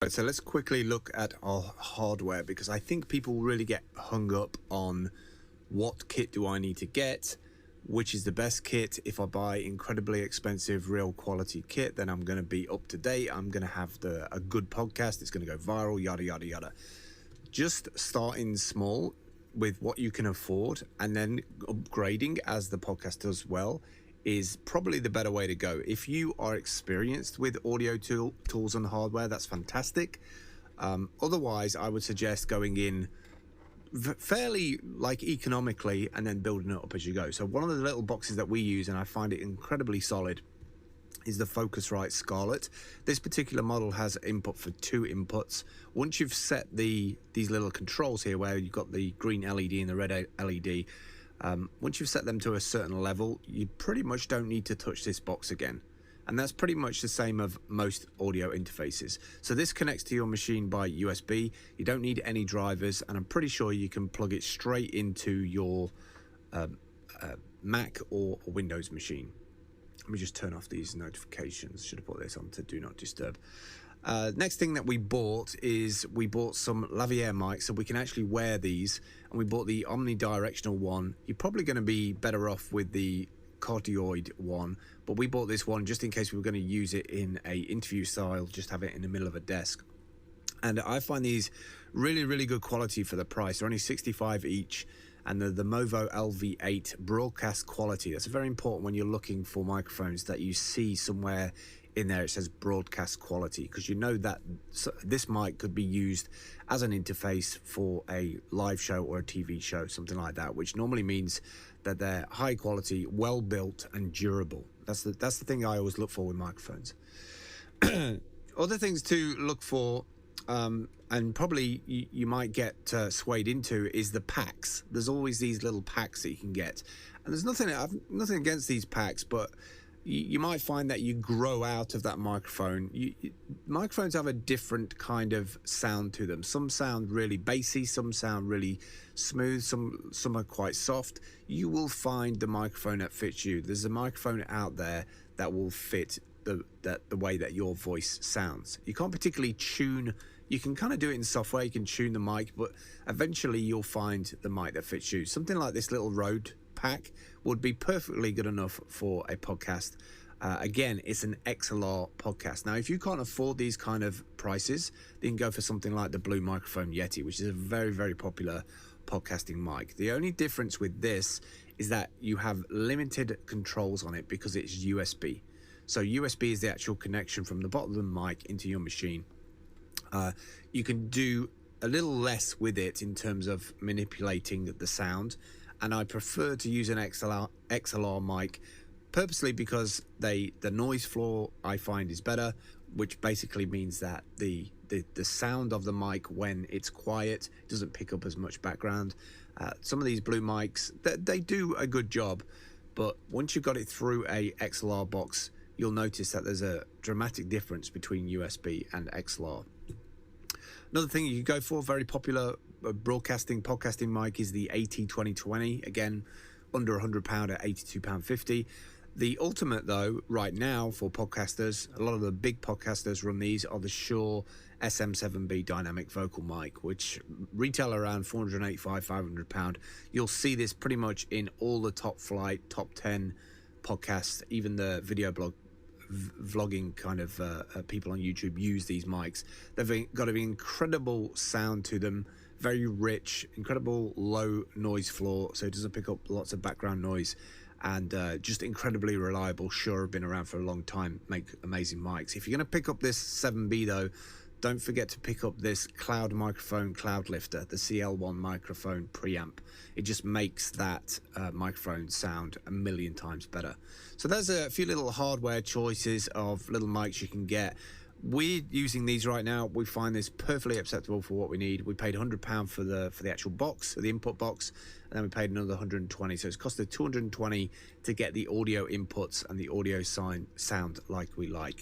So let's quickly look at our hardware, because I think people really get hung up on what kit do I need to get, which is the best kit. If I buy incredibly expensive real quality kit, then I'm going to be up to date, I'm going to have a good podcast, it's going to go viral, yada yada yada. Just starting small with what you can afford and then upgrading as the podcast does well is probably the better way to go. If you are experienced with audio tools and hardware, that's fantastic. Otherwise, I would suggest going in fairly economically and then building it up as you go. So one of the little boxes that we use, and I find it incredibly solid, is the Focusrite Scarlett. This particular model has input for 2 inputs. Once you've set these little controls here, where you've got the green LED and the red LED, once you've set them to a certain level, you pretty much don't need to touch this box again. And that's pretty much the same of most audio interfaces. So this connects to your machine by USB. You don't need any drivers, and I'm pretty sure you can plug it straight into your Mac or Windows machine. Let me just turn off these notifications. Should have put this on to do not disturb. Next thing that we bought is some lavalier mics, so we can actually wear these, and we bought the omnidirectional one. You're probably going to be better off with the cardioid one, but we bought this one just in case we were going to use it in a interview style, just have it in the middle of a desk. And I find these really good quality for the price. They're only 65 each, and the Movo LV8 broadcast quality. That's very important when you're looking for microphones, that you see somewhere in there it says broadcast quality, because you know that this mic could be used as an interface for a live show or a TV show, something like that, which normally means that they're high quality, well built and durable. That's the thing I always look for with microphones. Other things to look for, and probably you might get swayed into, is the packs. There's always these little packs that you can get, and there's nothing against these packs, but you might find that you grow out of that microphone. Microphones have a different kind of sound to them. Some sound really bassy, some sound really smooth, some are quite soft. You will find the microphone that fits you. There's a microphone out there that will fit the way that your voice sounds. You can't particularly tune. You can kind of do it in software, you can tune the mic, but eventually you'll find the mic that fits you. Something like this little Rode pack would be perfectly good enough for a podcast. Again, it's an XLR podcast. Now, if you can't afford these kind of prices, then you can go for something like the Blue Microphone Yeti, which is a very popular podcasting mic. The only difference with this is that you have limited controls on it because it's USB. So USB is the actual connection from the bottom of the mic into your machine. You can do a little less with it in terms of manipulating the sound, and I prefer to use an XLR mic purposely because the noise floor I find is better, which basically means that the sound of the mic when it's quiet doesn't pick up as much background. Some of these Blue mics, they do a good job, but once you've got it through a XLR box, you'll notice that there's a dramatic difference between USB and XLR. Another thing you can go for, very popular podcasting mic, is the AT2020. Again, under £100 at £82.50. The ultimate, though, right now for podcasters, a lot of the big podcasters run these, are the Shure SM7B dynamic vocal mic, which retail around £485, £500. You'll see this pretty much in all the top 10 podcasts, even the video vlogging kind of people on YouTube use these mics. They've got an incredible sound to them, very rich, incredible low noise floor, so it doesn't pick up lots of background noise, and just incredibly reliable. Sure, have been around for a long time, make amazing mics. If you're going to pick up this 7B though, don't forget to pick up this Cloud Microphone Cloud Lifter, the CL1 microphone preamp. It just makes that microphone sound a million times better. So there's a few little hardware choices of little mics you can get. We're using these right now. We find this perfectly acceptable for what we need. We paid £100 for the actual box, the input box, and then we paid another £120. So it's costed $220 to get the audio inputs and the audio sound like we like.